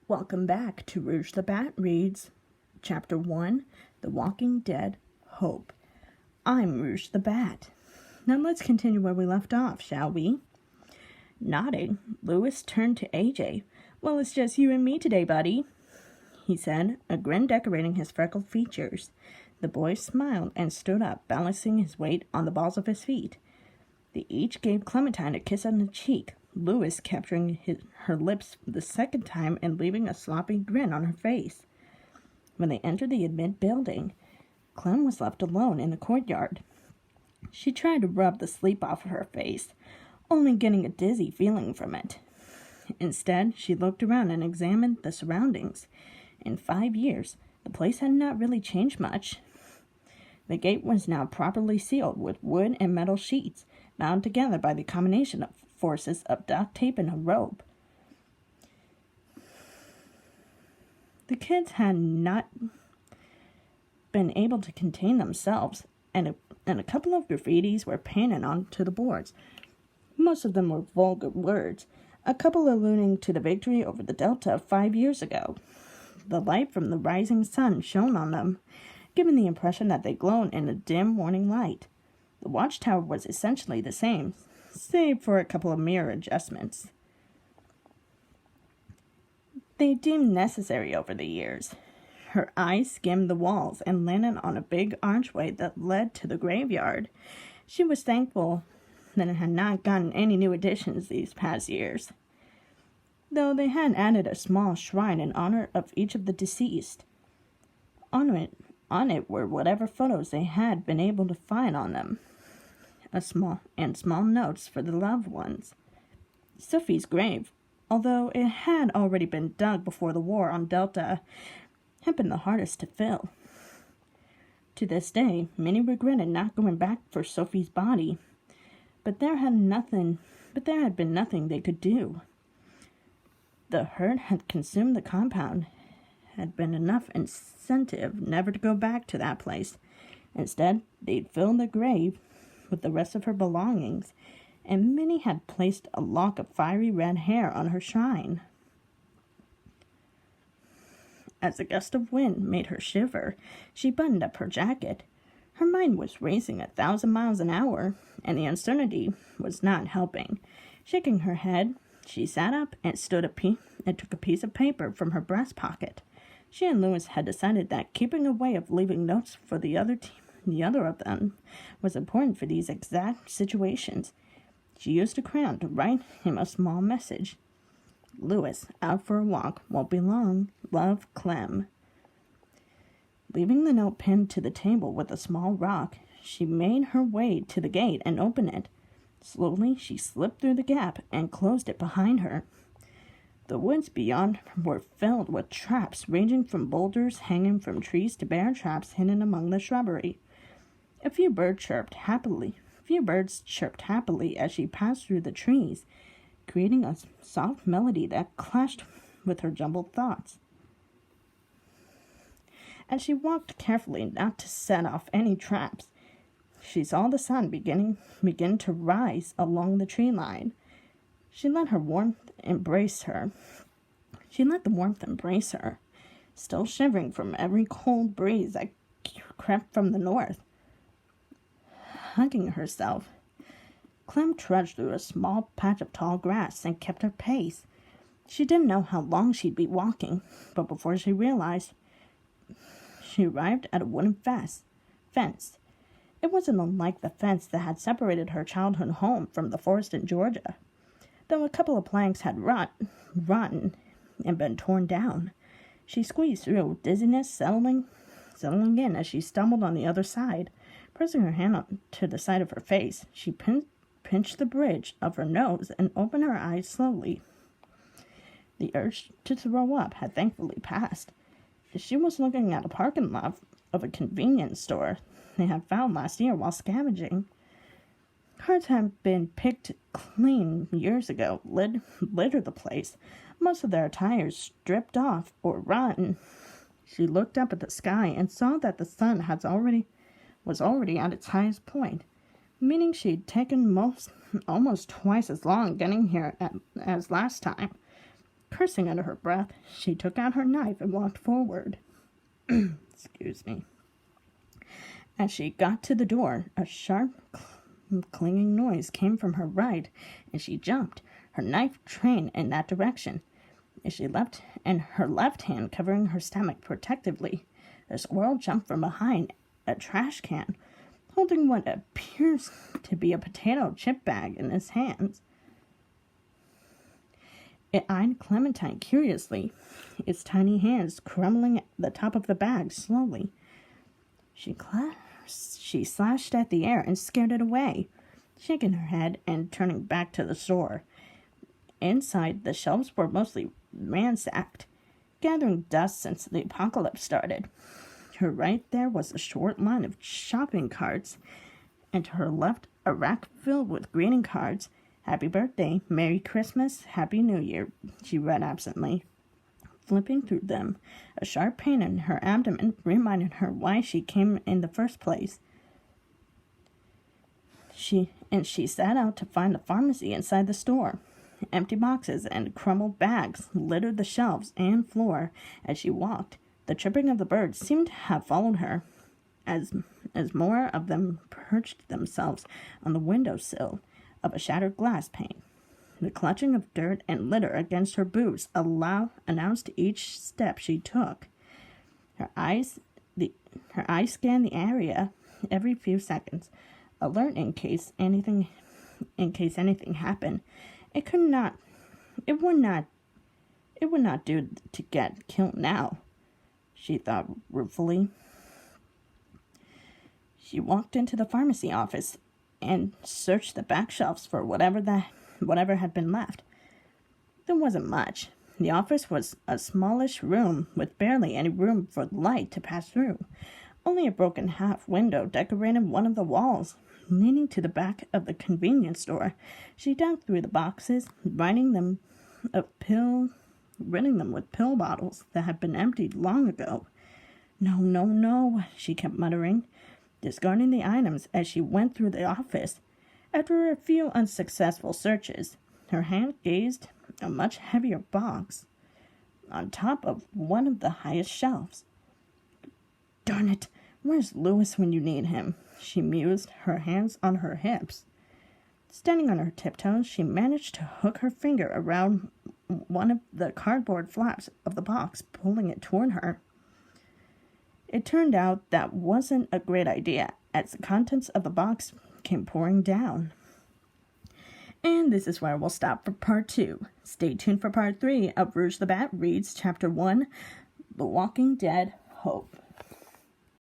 Welcome back to Rouge the Bat Reads, Chapter 1, The Walking Dead, Hope. I'm Rouge the Bat. Now let's continue where we left off, shall we? Nodding, Louis turned to AJ. Well, it's just you and me today, buddy, he said, a grin decorating his freckled features. The boy smiled and stood up, balancing his weight on the balls of his feet. They each gave Clementine a kiss on the cheek, Louis capturing her lips the second time and leaving a sloppy grin on her face. When they entered the admit building, Clem was left alone in the courtyard. She tried to rub the sleep off of her face, only getting a dizzy feeling from it. Instead, she looked around and examined the surroundings. In 5 years, the place had not really changed much. The gate was now properly sealed with wood and metal sheets, bound together by the combination of forces of duct tape and a rope. The kids had not been able to contain themselves, and a couple of graffitis were painted onto the boards. Most of them were vulgar words, a couple alluding to the victory over the Delta 5 years ago. The light from the rising sun shone on them, giving the impression that they glowed in the dim morning light. The watchtower was essentially the same, save for a couple of mirror adjustments they deemed necessary over the years. Her eyes skimmed the walls and landed on a big archway that led to the graveyard. She was thankful that it had not gotten any new additions these past years, though they had added a small shrine in honor of each of the deceased. On it were whatever photos they had been able to find on them, small notes for the loved ones. Sophie's grave, although it had already been dug before the war on Delta, had been the hardest to fill. To this day, many regretted not going back for Sophie's body, but there had been nothing they could do. The hurt had consumed the compound, had been enough incentive never to go back to that place. Instead, they'd fill the grave with the rest of her belongings, and Minnie had placed a lock of fiery red hair on her shrine. As a gust of wind made her shiver, she buttoned up her jacket. Her mind was racing 1,000 miles an hour, and the uncertainty was not helping. Shaking her head, she sat up and took a piece of paper from her breast pocket. She and Louis had decided that keeping a way of leaving notes for the other of them was important for these exact situations. She used a crayon to write him a small message. Louis, out for a walk, won't be long. Love, Clem. Leaving the note pinned to the table with a small rock, she made her way to the gate and opened it. Slowly, she slipped through the gap and closed it behind her. The woods beyond were filled with traps ranging from boulders hanging from trees to bear traps hidden among the shrubbery. A few birds chirped happily as she passed through the trees, creating a soft melody that clashed with her jumbled thoughts. As she walked carefully not to set off any traps, she saw the sun begin to rise along the tree line. She let the warmth embrace her, still shivering from every cold breeze that crept from the north. Hugging herself, Clem trudged through a small patch of tall grass and kept her pace. She didn't know how long she'd be walking, but before she realized, she arrived at a wooden fence. It wasn't unlike the fence that had separated her childhood home from the forest in Georgia, though a couple of planks had rotten and been torn down. She squeezed through, dizziness settling in as she stumbled on the other side. Pressing her hand up to the side of her face, she pinched the bridge of her nose and opened her eyes slowly. The urge to throw up had thankfully passed. She was looking at a parking lot of a convenience store they had found last year while scavenging. Carts had been picked clean years ago, littered the place, most of their tires stripped off or rotten. She looked up at the sky and saw that the sun was already at its highest point, meaning she'd taken almost twice as long getting here as last time. Cursing under her breath, she took out her knife and walked forward. Excuse me. As she got to the door, a sharp, clinging noise came from her right, and she jumped, her knife trained in that direction. As she leapt, and her left hand covering her stomach protectively, a squirrel jumped from behind a trash can, holding what appears to be a potato chip bag in his hands. It eyed Clementine curiously, its tiny hands crumbling the top of the bag slowly. She slashed at the air and scared it away, shaking her head and turning back to the store. Inside, the shelves were mostly ransacked, gathering dust since the apocalypse started. To her right there was a short line of shopping carts, and to her left a rack filled with greeting cards. Happy birthday, Merry Christmas, Happy New Year, she read absently. Flipping through them, a sharp pain in her abdomen reminded her why she came in the first place. She set out to find the pharmacy inside the store. Empty boxes and crumbled bags littered the shelves and floor as she walked. The chirping of the birds seemed to have followed her, as more of them perched themselves on the windowsill of a shattered glass pane. The clutching of dirt and litter against her boots announced each step she took. Her eyes scanned the area every few seconds, alert in case anything happened. It would not do to get killed now, she thought ruefully. She walked into the pharmacy office and searched the back shelves for whatever had been left. There wasn't much. The office was a smallish room with barely any room for light to pass through. Only a broken half window decorated one of the walls. Leaning to the back of the convenience store, she dug through the boxes, ridding them with pill bottles that had been emptied long ago. No, she kept muttering, discarding the items as she went through the office. After a few unsuccessful searches, her hand gazed a much heavier box on top of one of the highest shelves. Darn it, where's Louis when you need him? She mused, her hands on her hips. Standing on her tiptoes, she managed to hook her finger around one of the cardboard flaps of the box, pulling it toward her. It turned out that wasn't a great idea, as the contents of the box came pouring down. And this is where we'll stop for part 2. Stay tuned for part 3 of Rouge the Bat Reads Chapter 1, The Walking Dead Hope.